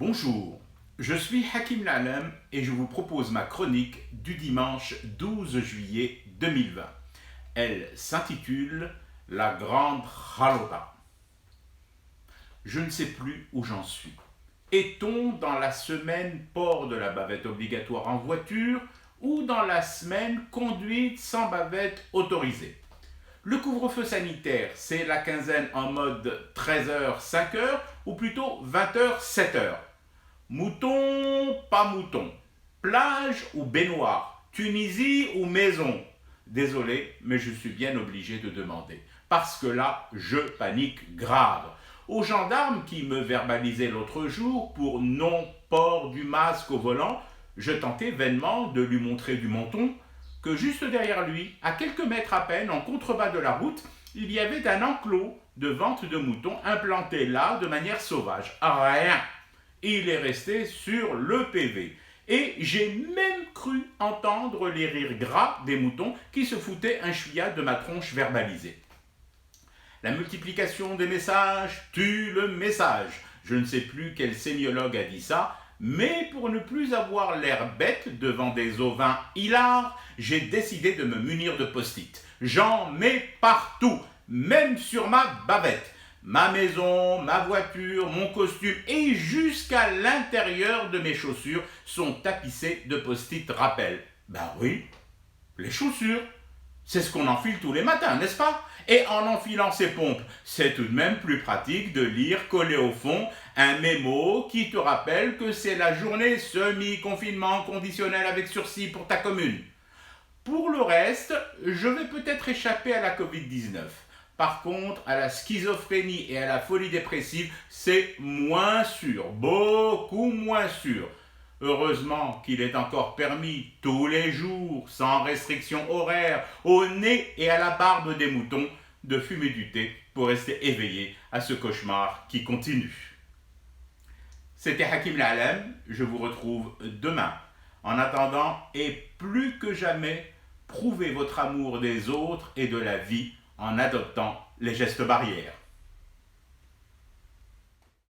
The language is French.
Bonjour, je suis Hakim Lalem et je vous propose ma chronique du dimanche 12 juillet 2020. Elle s'intitule La Grande Halota. Je ne sais plus où j'en suis. Est-on dans la semaine port de la bavette obligatoire en voiture ou dans la semaine conduite sans bavette autorisée? Le couvre-feu sanitaire, c'est la quinzaine en mode 13h-5h ou plutôt 20h-7h. Mouton, pas mouton. Plage ou baignoire. Tunisie ou maison. Désolé, mais je suis bien obligé de demander. Parce que là, je panique grave. Au gendarme qui me verbalisait l'autre jour pour non-port du masque au volant, je tentais vainement de lui montrer du menton que juste derrière lui, à quelques mètres à peine, en contrebas de la route, il y avait un enclos de vente de moutons implanté là de manière sauvage. Rien. Il est resté sur le PV. Et j'ai même cru entendre les rires gras des moutons qui se foutaient un chouïa de ma tronche verbalisée. La multiplication des messages tue le message. Je ne sais plus quel sémiologue a dit ça, mais pour ne plus avoir l'air bête devant des ovins hilars, j'ai décidé de me munir de post-it. J'en mets partout, même sur ma bavette. Ma maison, ma voiture, mon costume et jusqu'à l'intérieur de mes chaussures sont tapissés de post-it rappel. Ben oui, les chaussures. C'est ce qu'on enfile tous les matins, n'est-ce pas? Et en enfilant ces pompes, c'est tout de même plus pratique de lire collé au fond un mémo qui te rappelle que c'est la journée semi-confinement conditionnel avec sursis pour ta commune. Pour le reste, je vais peut-être échapper à la Covid-19. Par contre, à la schizophrénie et à la folie dépressive, c'est moins sûr, beaucoup moins sûr. Heureusement qu'il est encore permis tous les jours, sans restriction horaire, au nez et à la barbe des moutons, de fumer du thé pour rester éveillé à ce cauchemar qui continue. C'était Hakim Lalem, je vous retrouve demain. En attendant, et plus que jamais, prouvez votre amour des autres et de la vie en adoptant les gestes barrières.